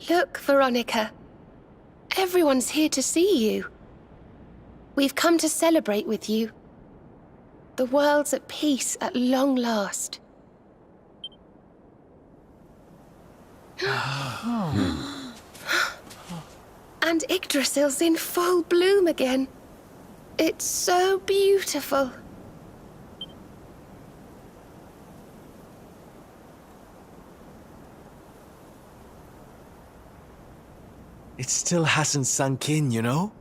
Look, Veronica. Everyone's here to see you. We've come to celebrate with you. The world's at peace at long last. And Yggdrasil's in full bloom again. It's so beautiful. It still hasn't sunk in, you know?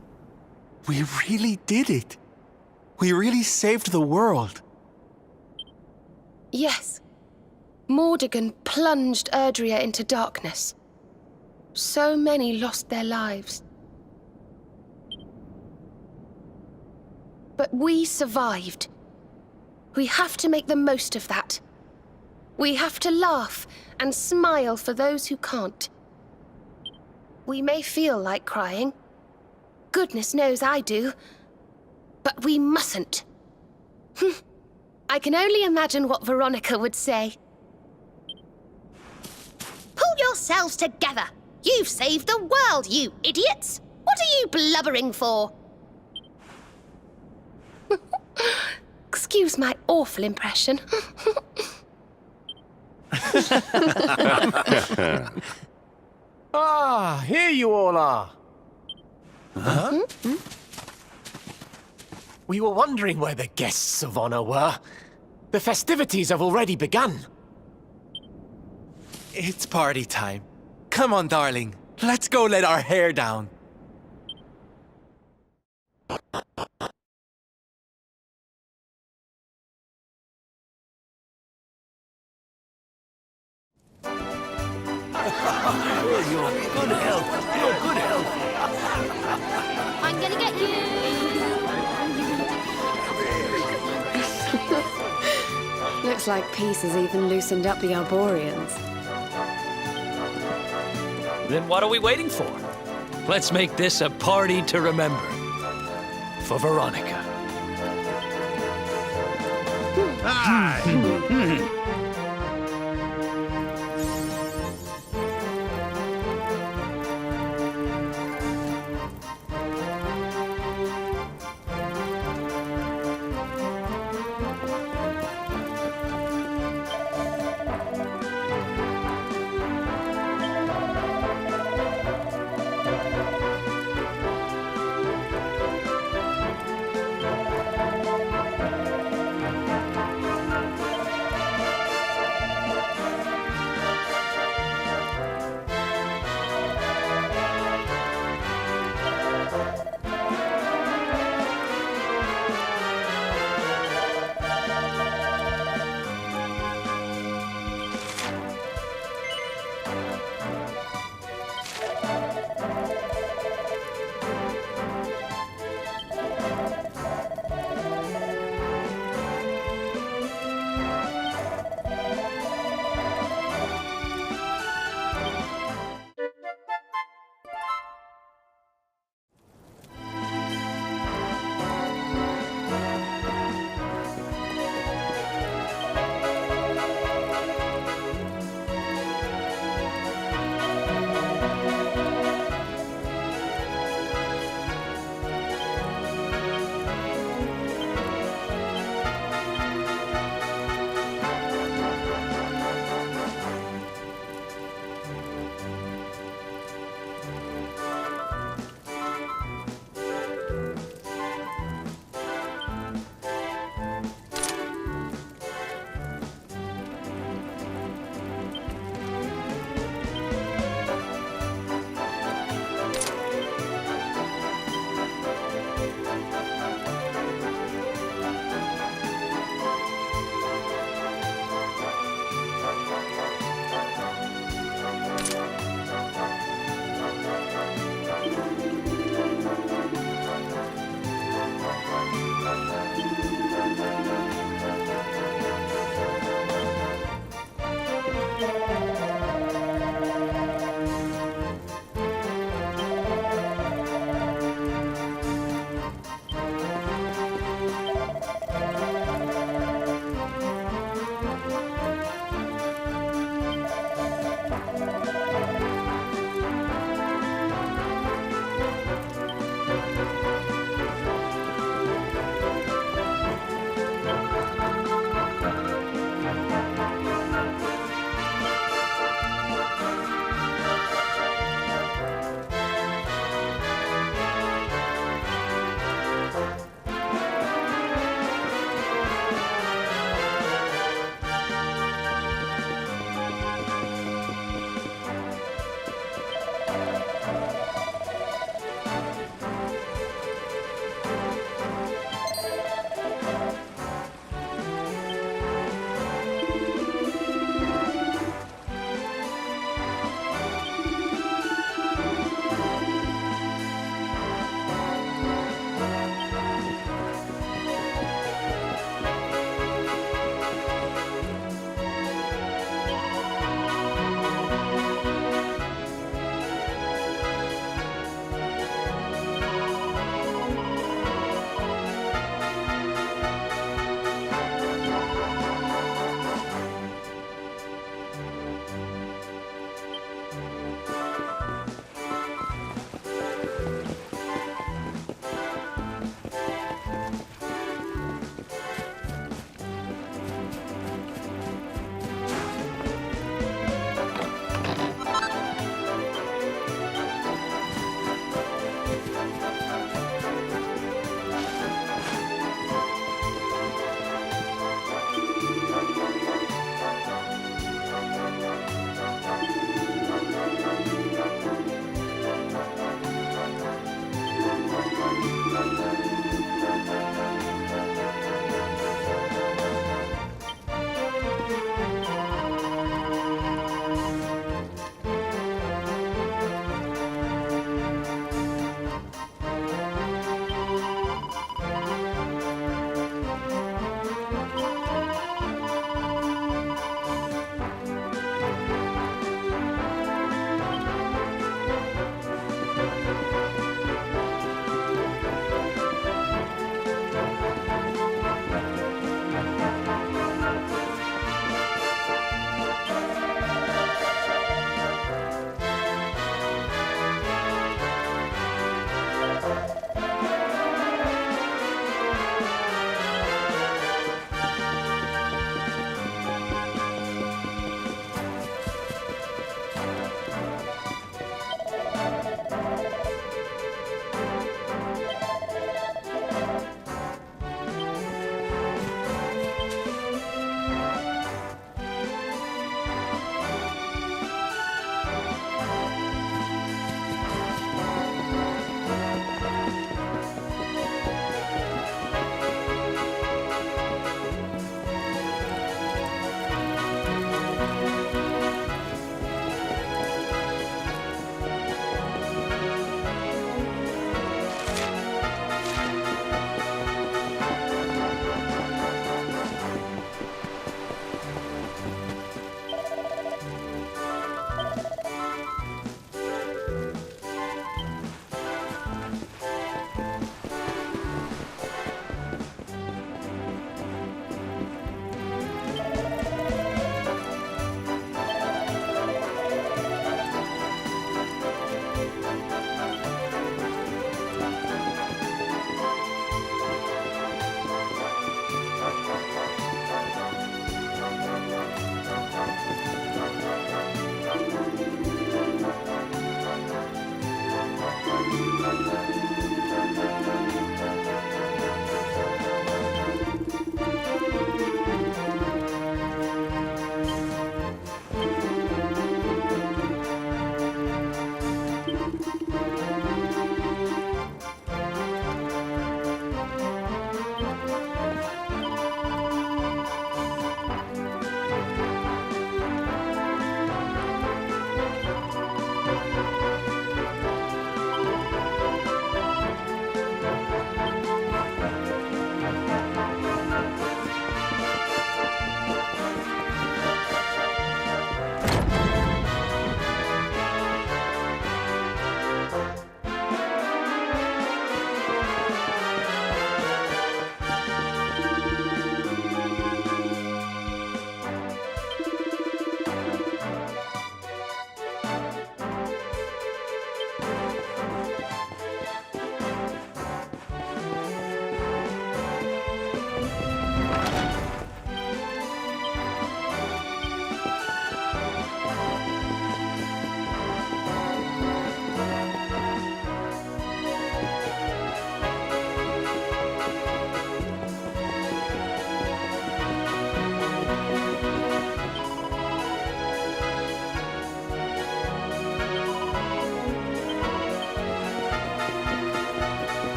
We really did it. We really saved the world. Yes. Mordegon plunged Erdrea into darkness. So many lost their lives. But we survived. We have to make the most of that. We have to laugh and smile for those who can't. We may feel like crying. Goodness knows I do. But we mustn't. I can only imagine what Veronica would say. Pull yourselves together! You've saved the world, you idiots! What are you blubbering for? Excuse my awful impression. Ah, here you all are. Huh? We were wondering where the guests of honor were. The festivities have already begun. It's party time. Come on, darling. Let's go let our hair down. Good health. Your good health. I'm gonna get you! Looks like peace has even loosened up the Arboreans. Then what are we waiting for? Let's make this a party to remember. For Veronica.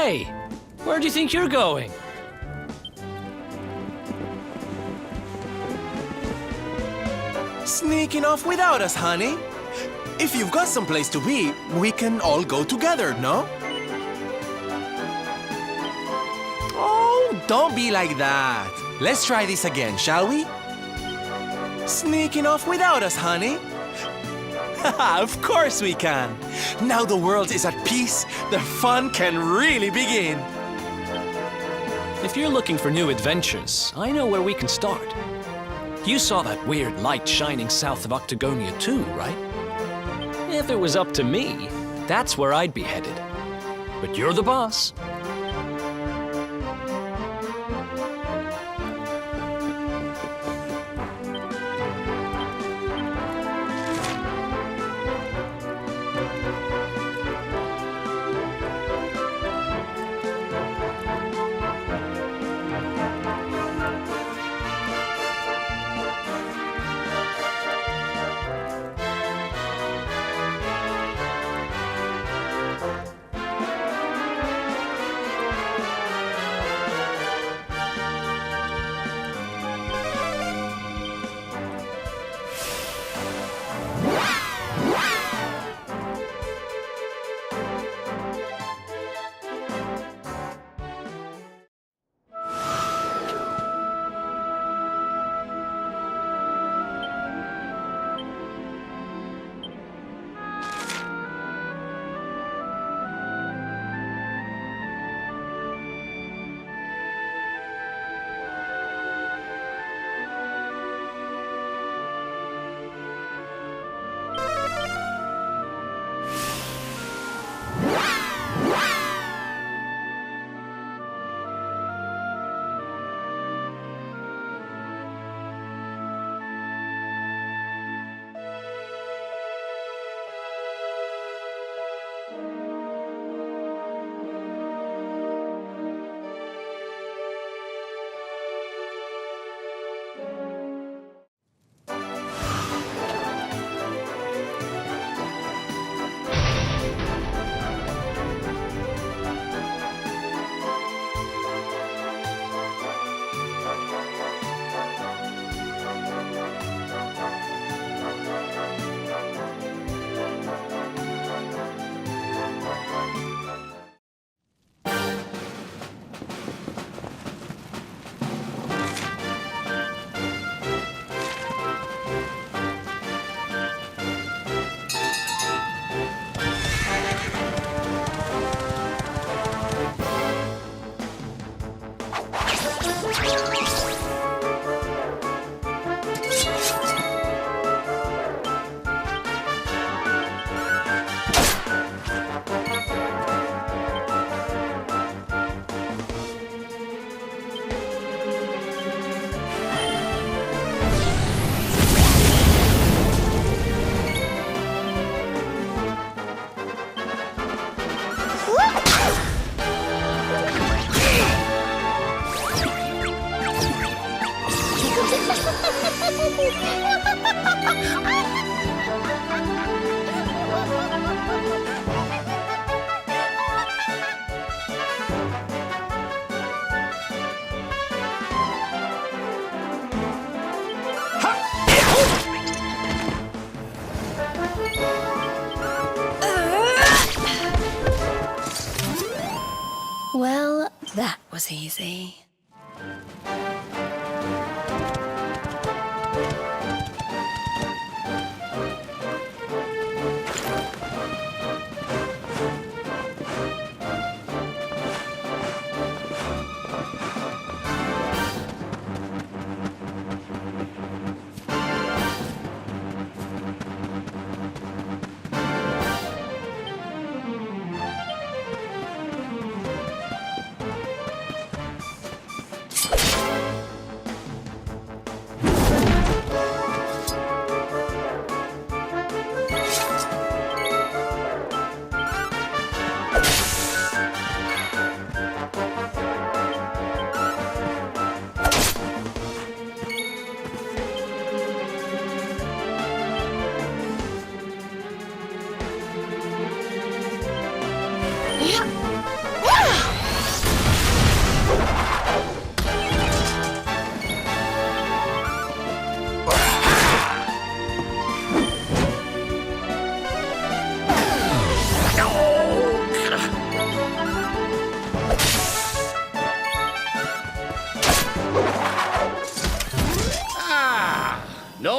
Hey, where do you think you're going? Sneaking off without us, honey? If you've got someplace to be, we can all go together, no? Oh, don't be like that. Let's try this again, shall we? Sneaking off without us, honey? Of course we can. Now the world is at peace, the fun can really begin. If you're looking for new adventures, I know where we can start. You saw that weird light shining south of Octagonia too, right? If it was up to me, that's where I'd be headed. But you're the boss. Well, that was easy.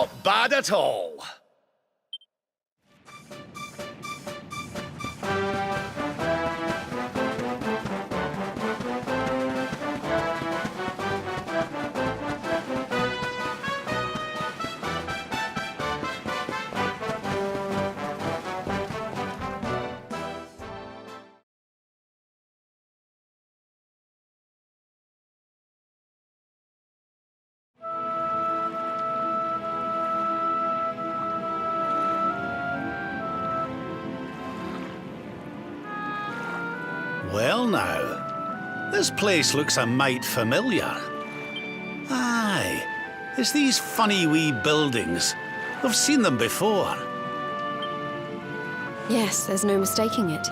Not bad at all. Well now, this place looks a mite familiar. Aye, it's these funny wee buildings. I've seen them before. Yes, there's no mistaking it.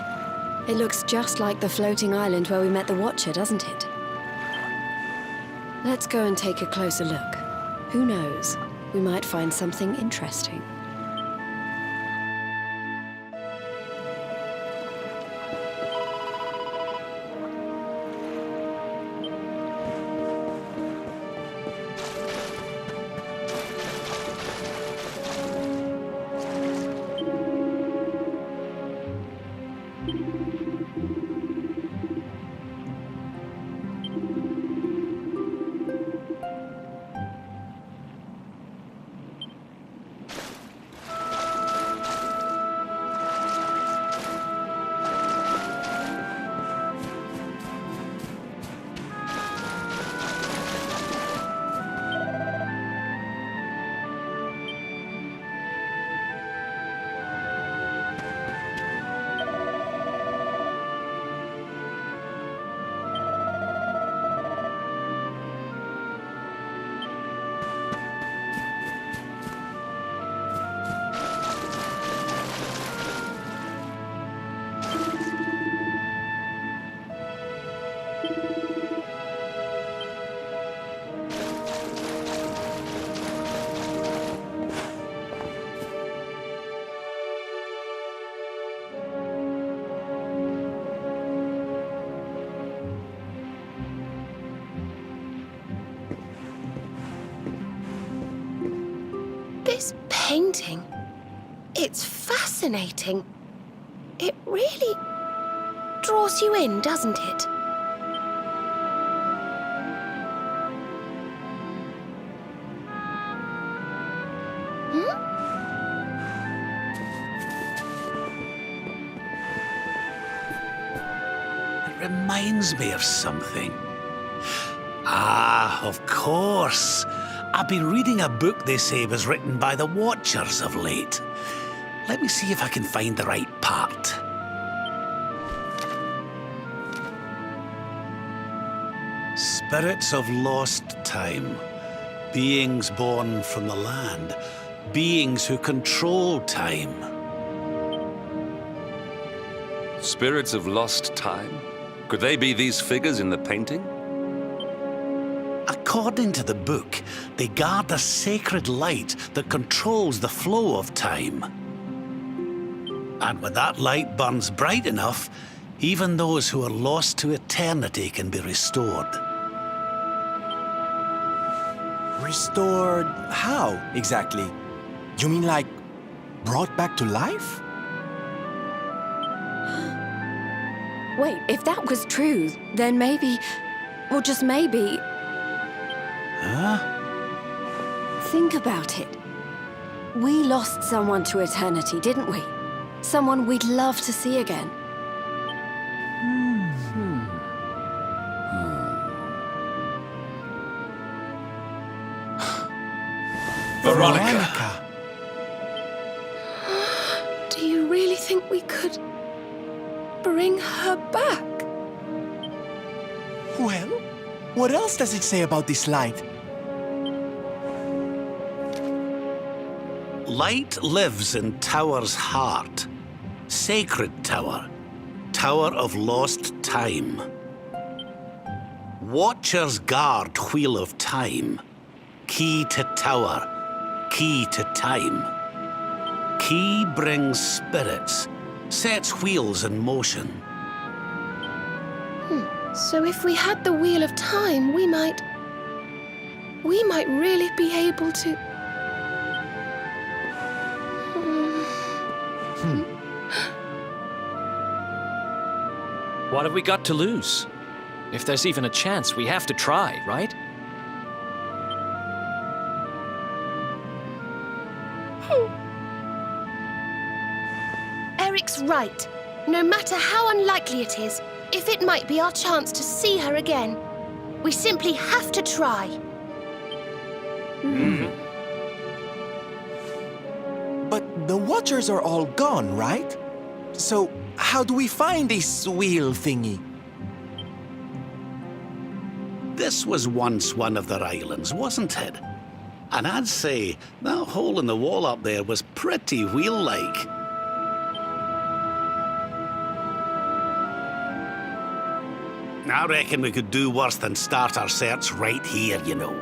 It looks just like the floating island where we met the Watcher, doesn't it? Let's go and take a closer look. Who knows? We might find something interesting. This painting, it's fascinating. It really draws you in, doesn't it? It reminds me of something. Ah, of course. I've been reading a book they say was written by the Watchers of late. Let me see if I can find the right part. Spirits of lost time. Beings born from the land. Beings who control time. Spirits of lost time? Could they be these figures in the painting? According to the book, they guard a sacred light that controls the flow of time. And when that light burns bright enough, even those who are lost to eternity can be restored. Restored how, exactly? You mean like brought back to life? Wait, if that was true, then maybe, or just maybe... Huh? Think about it. We lost someone to eternity, didn't we? Someone we'd love to see again. Veronica! Do you really think we could bring her back? Well, what else does it say about this light? Light lives in Tower's heart. Sacred Tower. Tower of lost time. Watchers guard Wheel of Time. Key to Tower. Key to time. Key brings spirits. Sets wheels in motion. So if we had the Wheel of Time, we might really be able to... What have we got to lose? If there's even a chance, we have to try, right? Eric's right. No matter how unlikely it is, if it might be our chance to see her again, we simply have to try. But the Watchers are all gone, right? So how do we find this wheel thingy? This was once one of their islands, wasn't it? And I'd say that hole in the wall up there was pretty wheel-like. I reckon we could do worse than start our search right here, you know.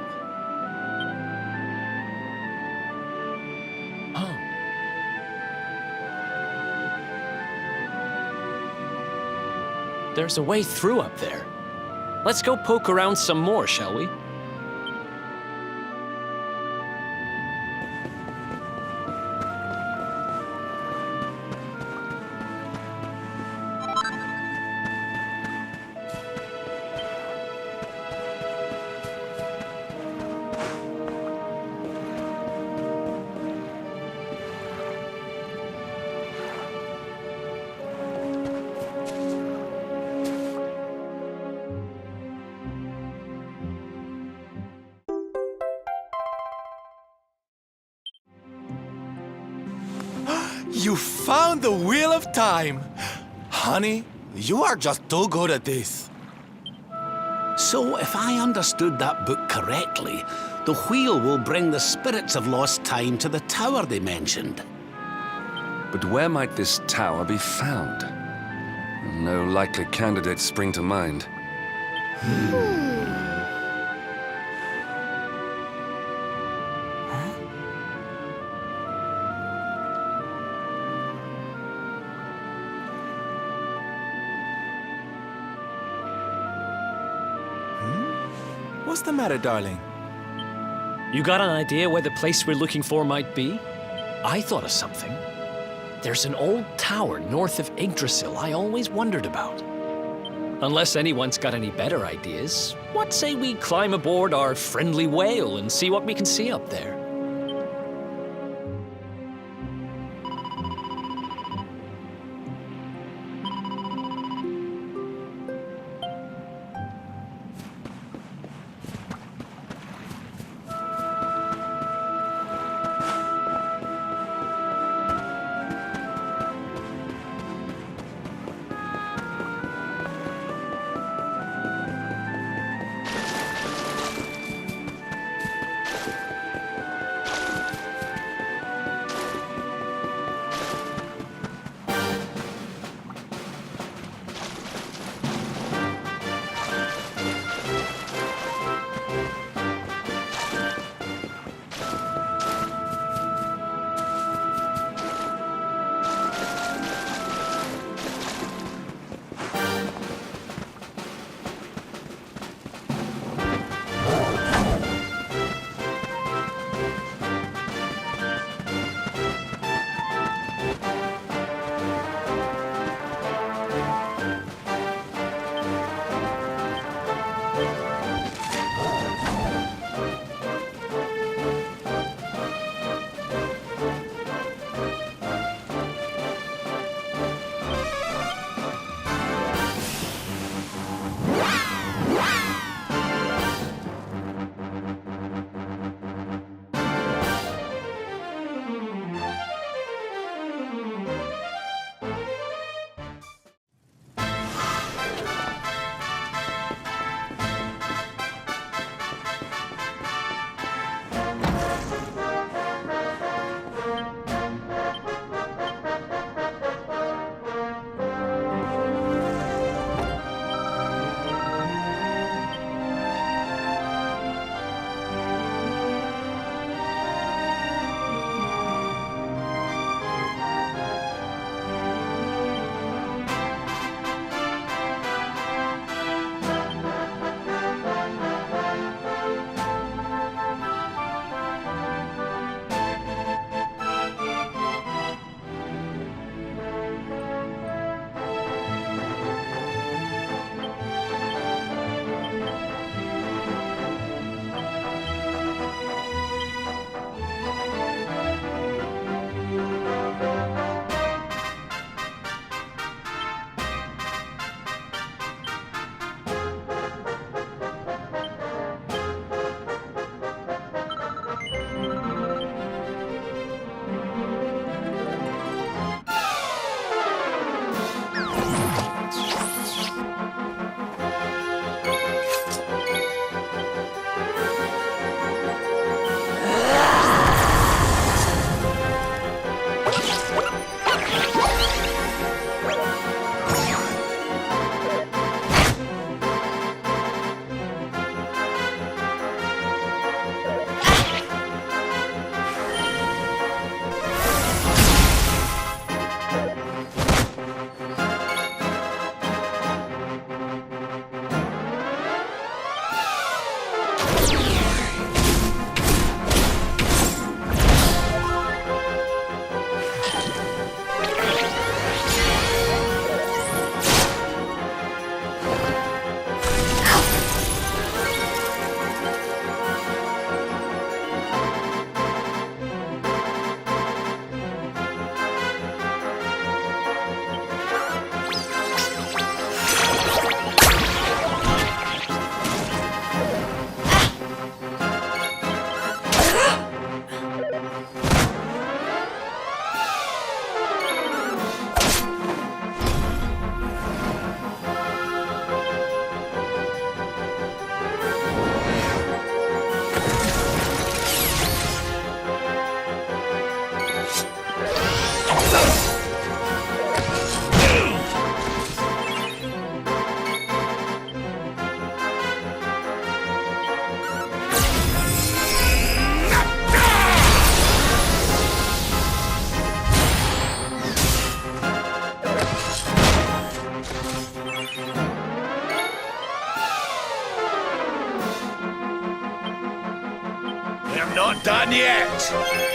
There's a way through up there. Let's go poke around some more, shall we? You found the Wheel of Time! Honey, you are just too good at this. So, if I understood that book correctly, the wheel will bring the spirits of lost time to the tower they mentioned. But where might this tower be found? No likely candidates spring to mind. What's the matter, darling? You got an idea where the place we're looking for might be? I thought of something. There's an old tower north of Yggdrasil I always wondered about. Unless anyone's got any better ideas, what say we climb aboard our friendly whale and see what we can see up there? done yet.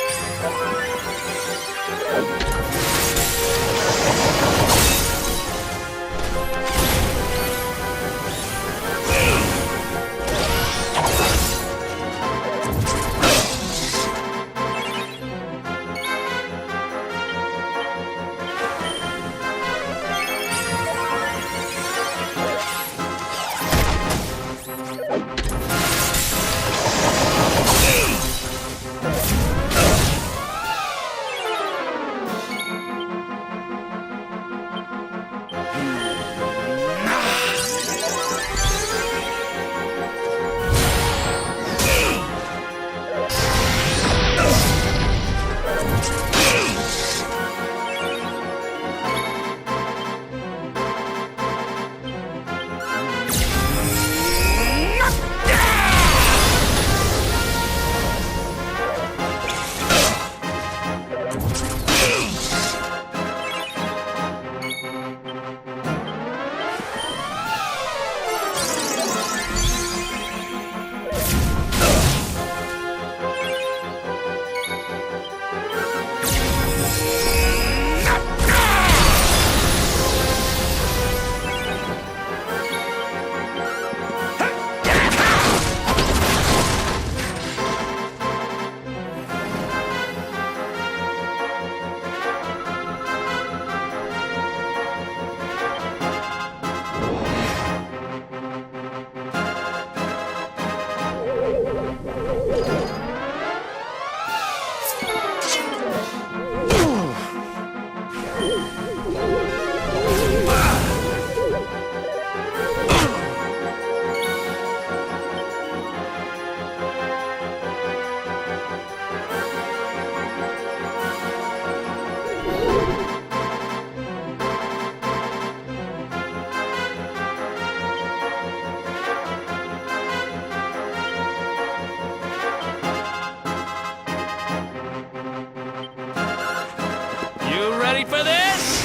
You ready for this?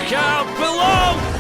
Look out below!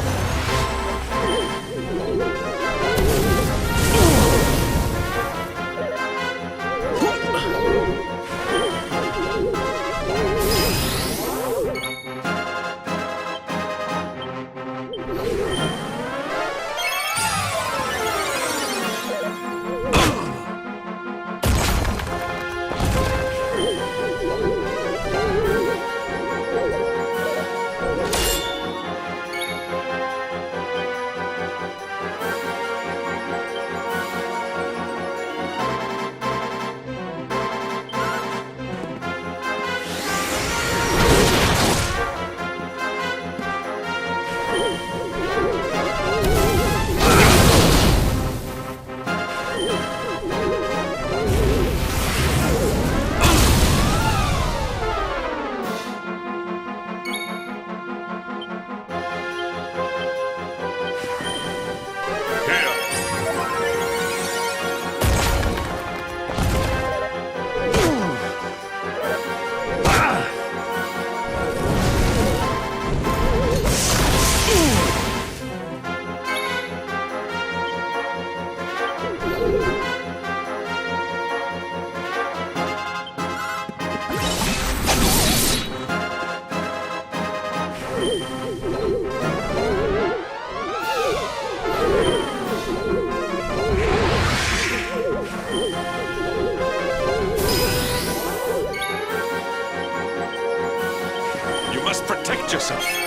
Correct yourself.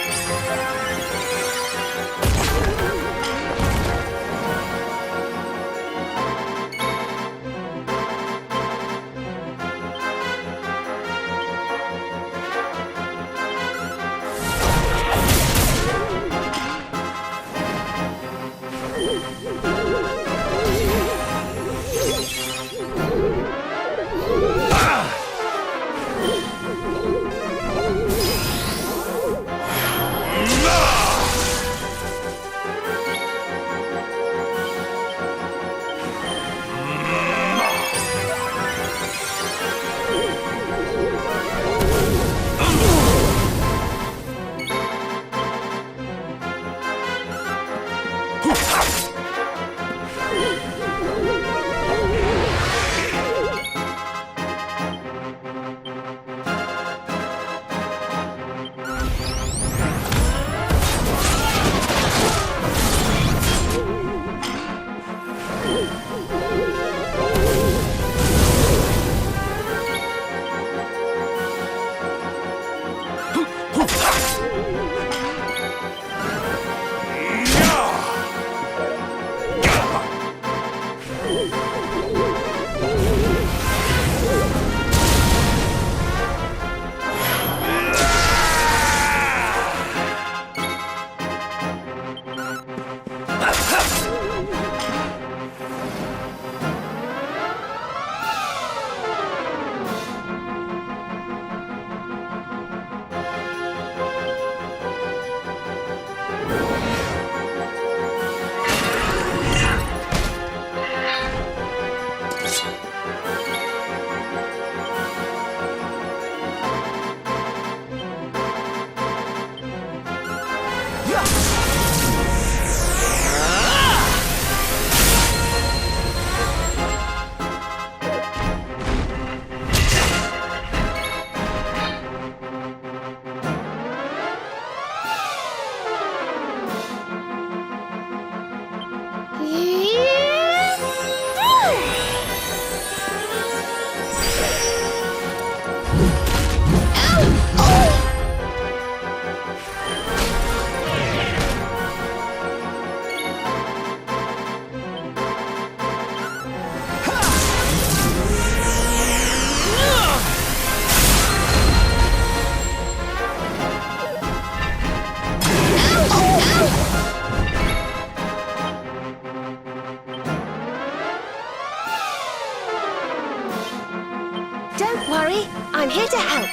Don't worry, I'm here to help.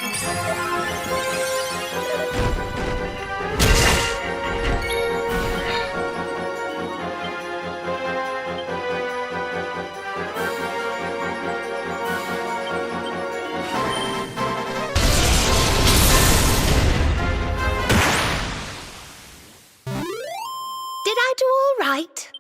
Did I do all right?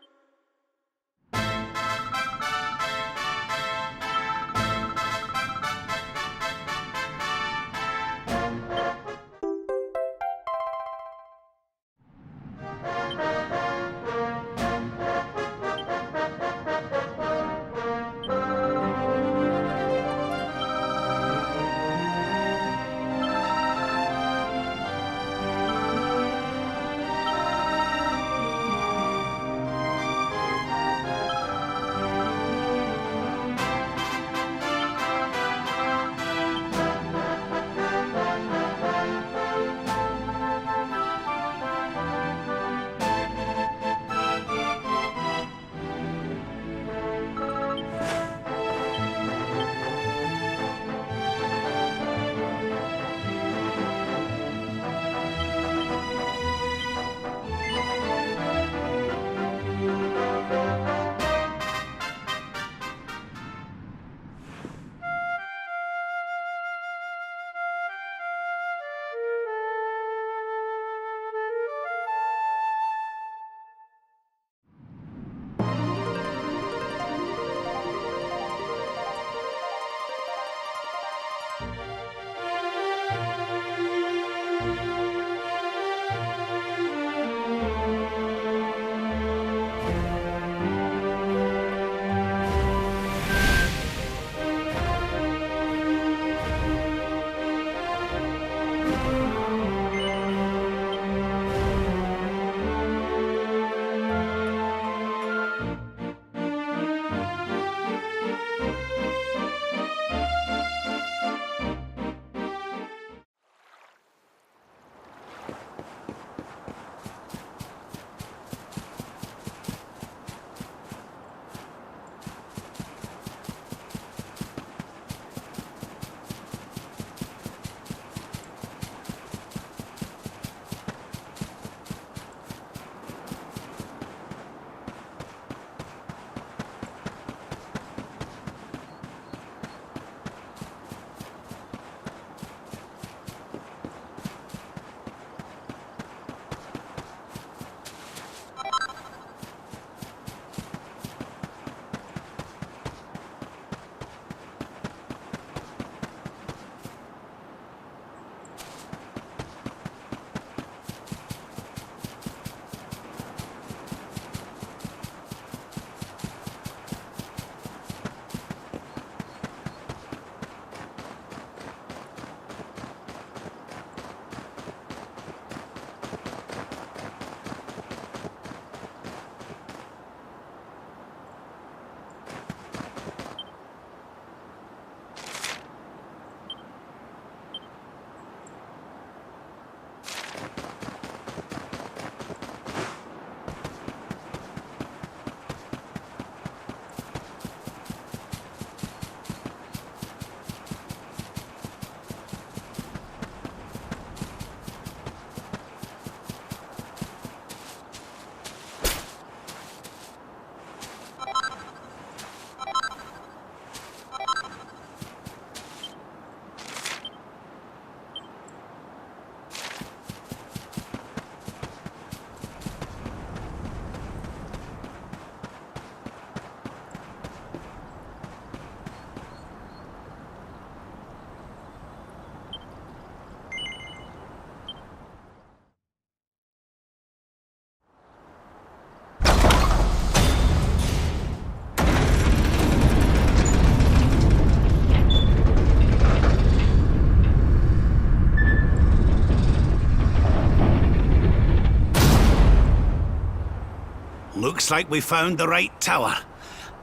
Looks like we found the right tower.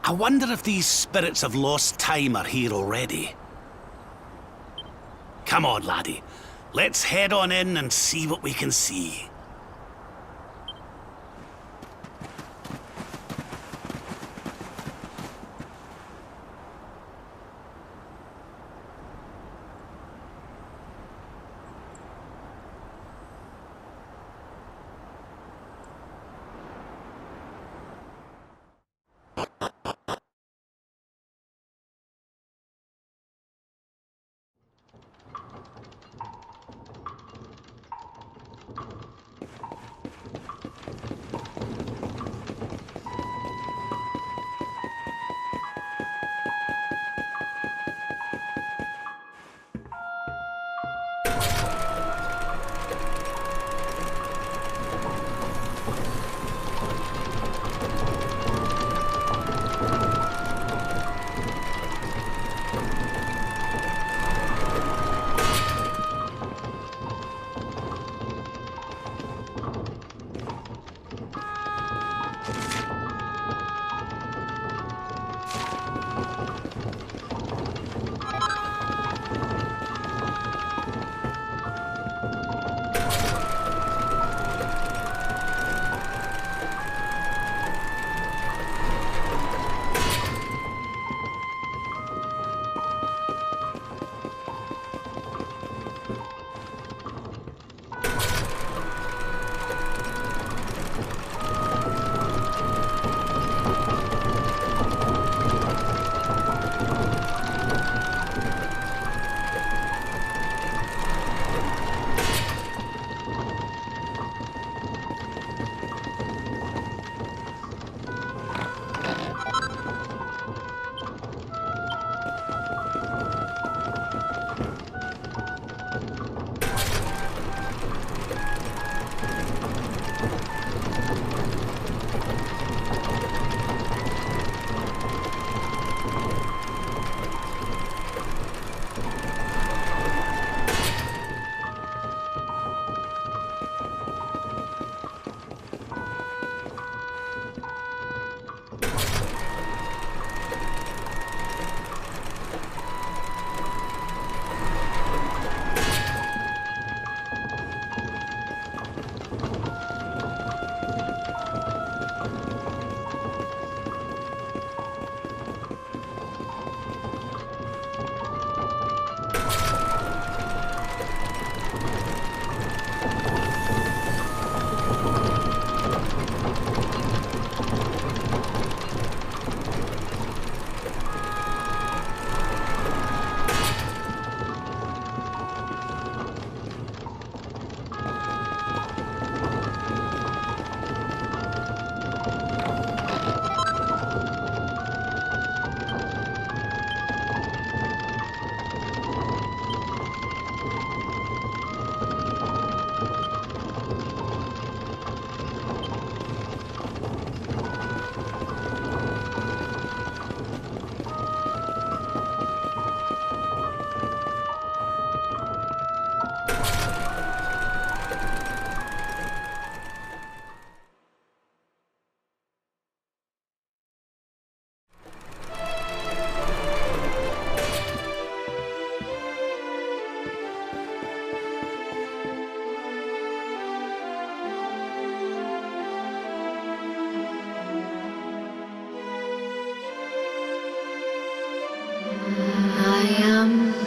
I wonder if these spirits of lost time are here already. Come on, laddie. Let's head on in and see what we can see.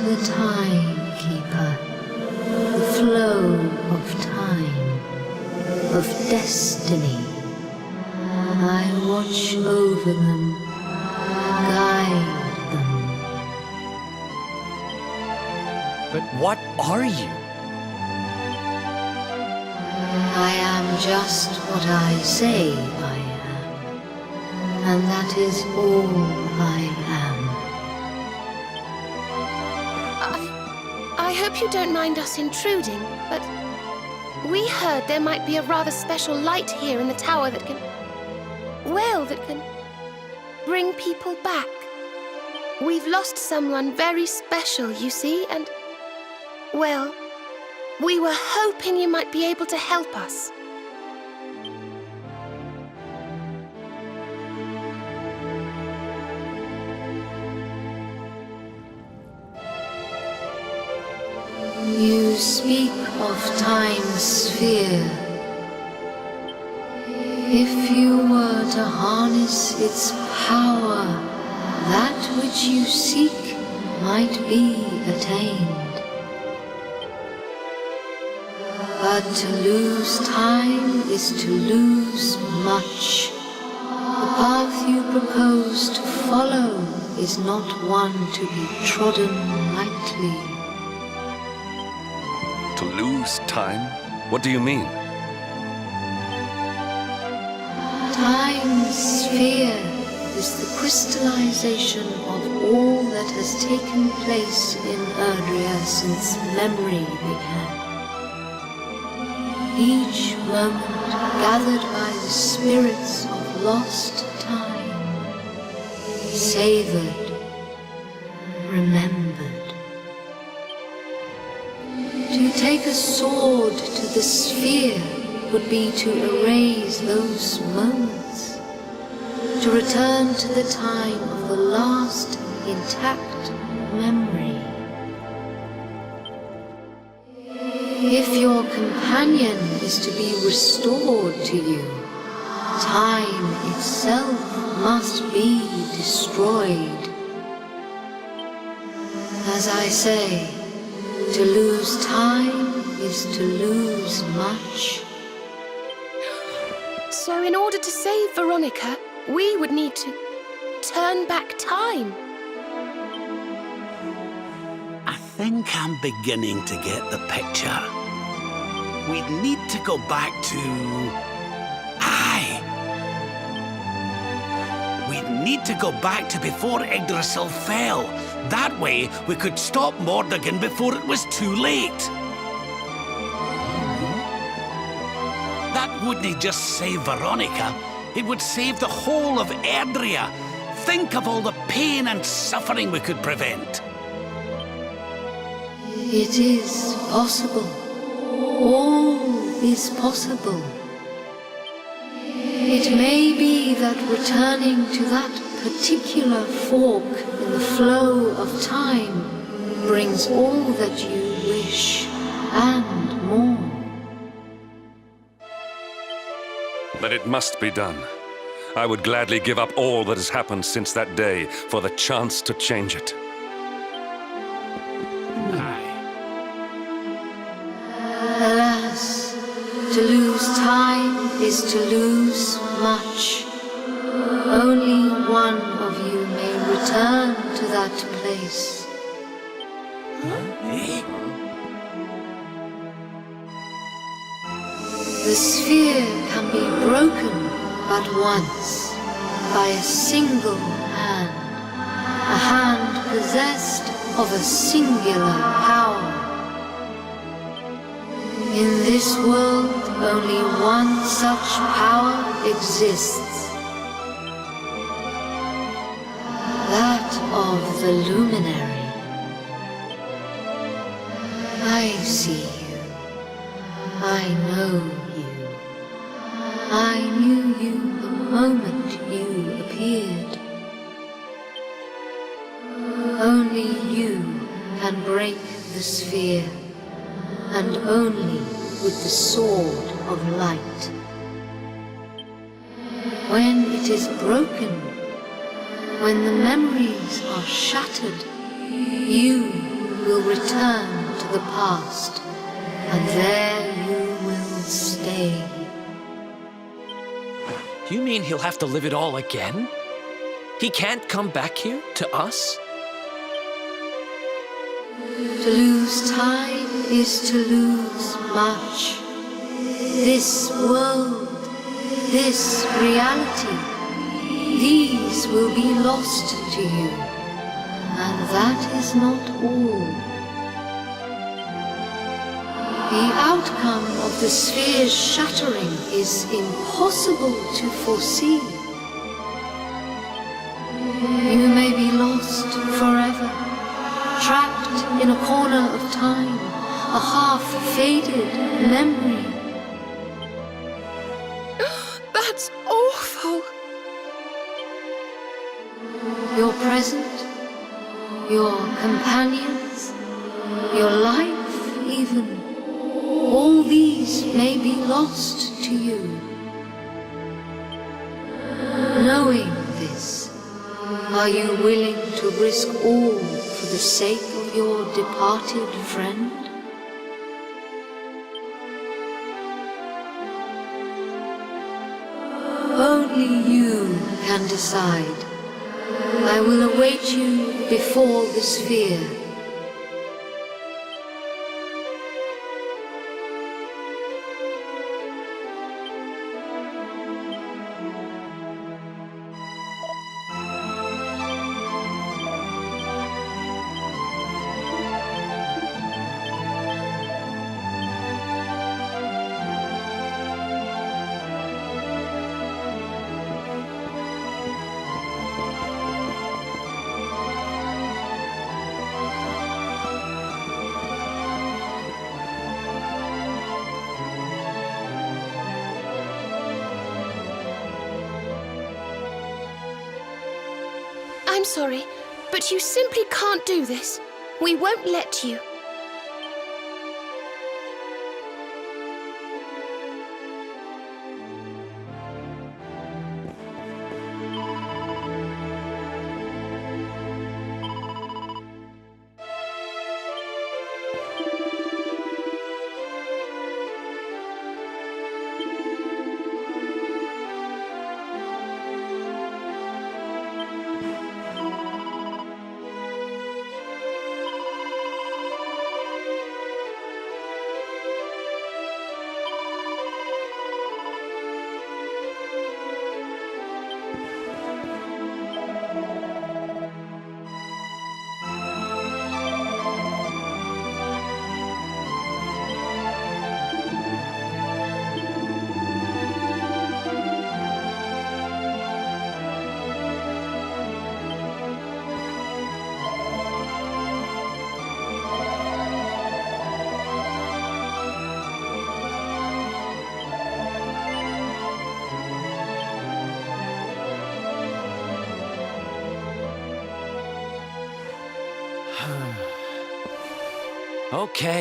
the timekeeper, the flow of time, of destiny. I watch over them, guide them. But what are you? I am just what I say I am, and that is all I am. I hope you don't mind us intruding, but we heard there might be a rather special light here in the tower that can... well, that can bring people back. We've lost someone very special, you see, and... well, we were hoping you might be able to help us. speak of time's sphere, if you were to harness its power, that which you seek might be attained. But to lose time is to lose much. The path you propose to follow is not one to be trodden lightly. To lose time? What do you mean? Time's sphere is the crystallization of all that has taken place in Erdrea since memory began. Each moment gathered by the spirits of lost time, savored, remembered. To take a sword to the sphere would be to erase those moments, to return to the time of the last intact memory. If your companion is to be restored to you, time itself must be destroyed. As I say, to lose time is to lose much. So in order to save Veronica, we would need to turn back time. I think I'm beginning to get the picture. We'd need to go back to... Aye! We'd need to go back to before Yggdrasil fell. That way, we could stop Mordegon before it was too late. That wouldn't just save Veronica. It would save the whole of Erdrea. Think of all the pain and suffering we could prevent. It is possible. All is possible. It may be that returning to that particular fork in the flow of time brings all that you wish and more. But it must be done. I would gladly give up all that has happened since that day for the chance to change it. Alas, to lose time is to lose much. Only one of you may return to that place. The sphere can be broken but once, by a single hand, a hand possessed of a singular power. In this world, only one such power exists. That of the luminary. I see you. I know you. I knew you the moment you appeared. Only you can break the sphere, and only with the sword of light. When it is broken, when the memories are shattered, you will return to the past, and there you will stay. You mean he'll have to live it all again? He can't come back here, to us? To lose time is to lose much. This world, this reality, these will be lost to you. And that is not all. The outcome of the sphere's shattering is impossible to foresee. You may be lost forever, trapped in a corner of time, a half-faded memory. That's awful. Your present, your companions, your life even, all these may be lost to you. Knowing this, are you willing to risk all for the sake of your departed friend? Only you can decide. I will await you before the sphere. I'm sorry, but you simply can't do this. We won't let you.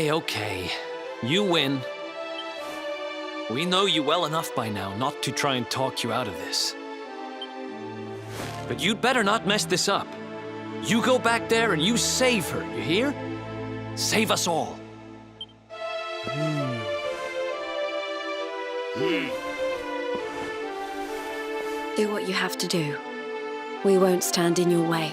Okay. You win. We know you well enough by now not to try and talk you out of this. But you'd better not mess this up. You go back there and you save her, you hear? Save us all. Do what you have to do. We won't stand in your way.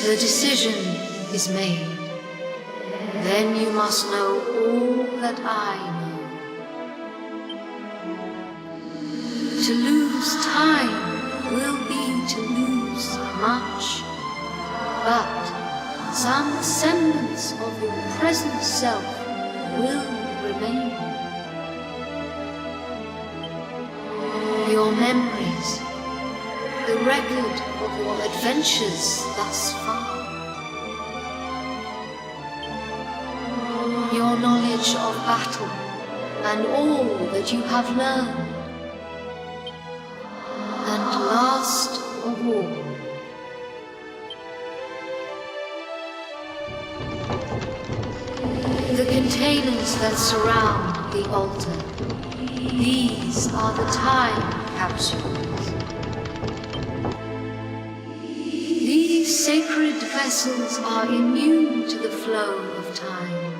The decision is made. Then you must know all that I know. To lose time will be to lose much, but some semblance of your present self will remain. Your memories, the record of your adventures thus far, your knowledge of battle and all that you have learned. containers that surround the altar. These are the time capsules. These sacred vessels are immune to the flow of time.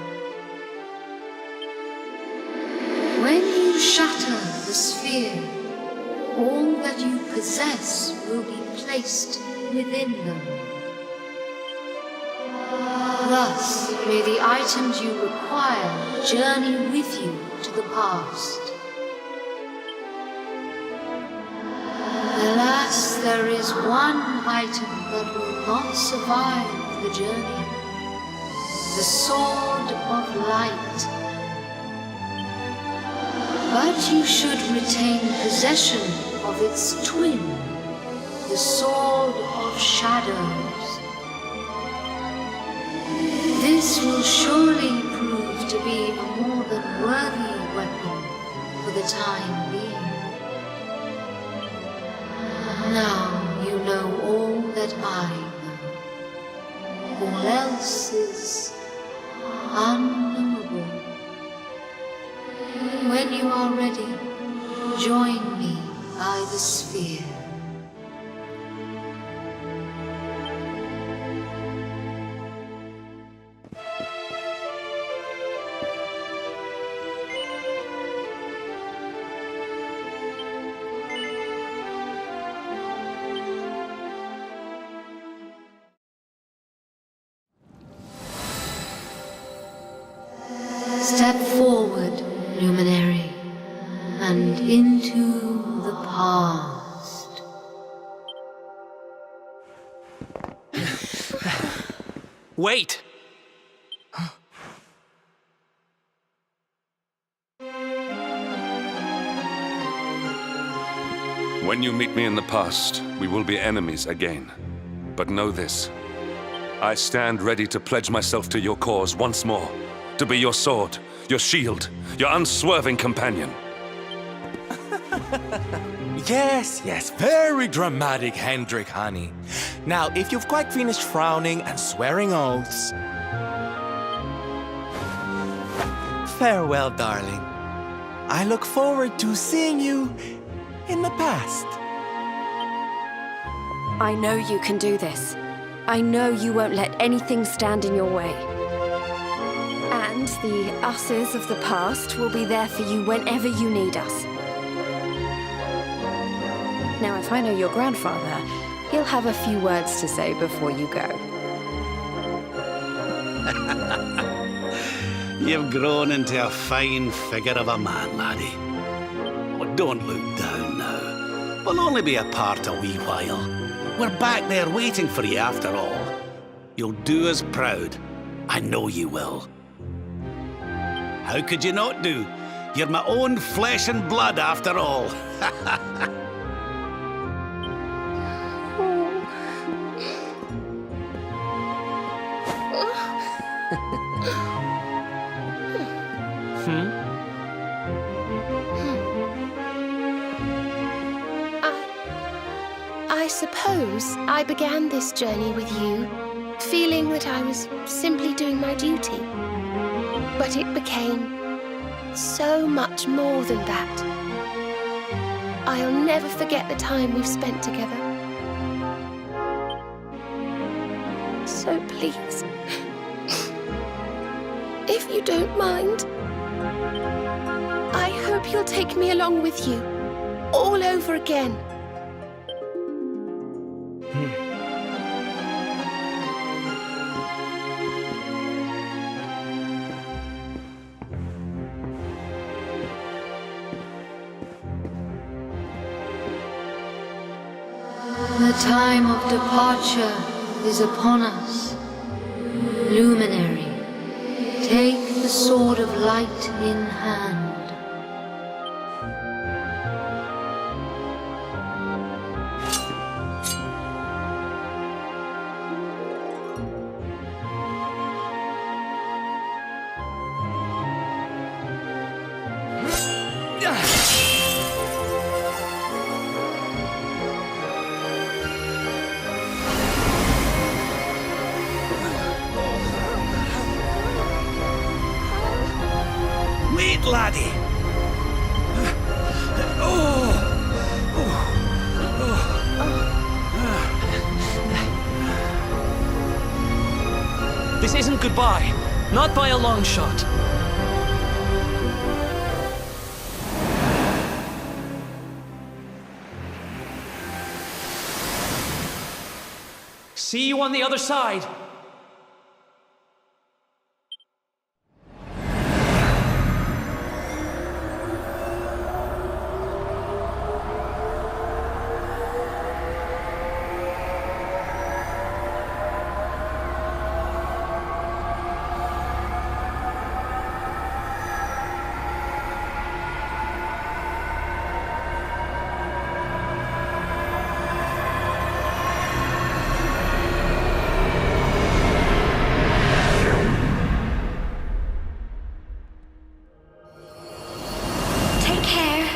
When you shatter the sphere, all that you possess will be placed within them. Thus, may the items you require journey with you to the past. Alas, there is one item that will not survive the journey. The Sword of Light. But you should retain possession of its twin, the Sword of Shadows. This will surely prove to be a more than worthy weapon for the time being. Now you know all that I know. All else is unknowable. When you are ready, join me by the sphere. Step forward, luminary, and into the past. Wait! When you meet me in the past, we will be enemies again. But know this. I stand ready to pledge myself to your cause once more. To be your sword, your shield, your unswerving companion. Yes, yes, very dramatic, Hendrik, honey. Now, if you've quite finished frowning and swearing oaths... Farewell, darling. I look forward to seeing you in the past. I know you can do this. I know you won't let anything stand in your way. And the us's of the past will be there for you whenever you need us. Now, if I know your grandfather, he'll have a few words to say before you go. You've grown into a fine figure of a man, laddie. Oh, don't look down now. We'll only be apart a wee while. We're back there waiting for you after all. You'll do us proud. I know you will. How could you not do? You're my own flesh and blood after all. I suppose I began this journey with you, feeling that I was simply doing my duty. But it became so much more than that. I'll never forget the time we've spent together. So please, if you don't mind, I hope you'll take me along with you, all over again. The time of departure is upon us. Luminary, take the sword of light in hand. it, laddie. This isn't goodbye. Not by a long shot. See you on the other side. Take care,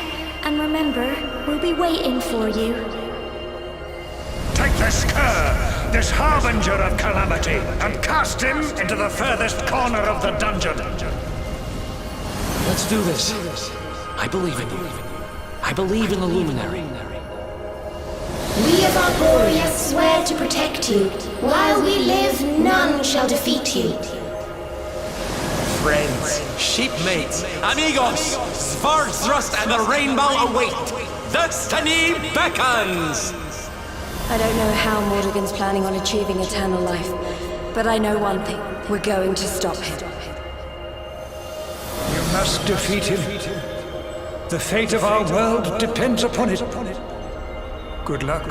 and remember, we'll be waiting for you. Take this cur, this harbinger of calamity, and cast him into the furthest corner of the dungeon. Let's do this. I believe in you. I believe in the Luminary. We of Arborea swear to protect you. While we live, none shall defeat you. Friends, shipmates, amigos, Svarthrust and the Rainbow await. Destiny beckons! I don't know how Mordegon's planning on achieving eternal life, but I know one thing. We're going to stop him. You must defeat him. The fate of our world depends upon it. Good luck.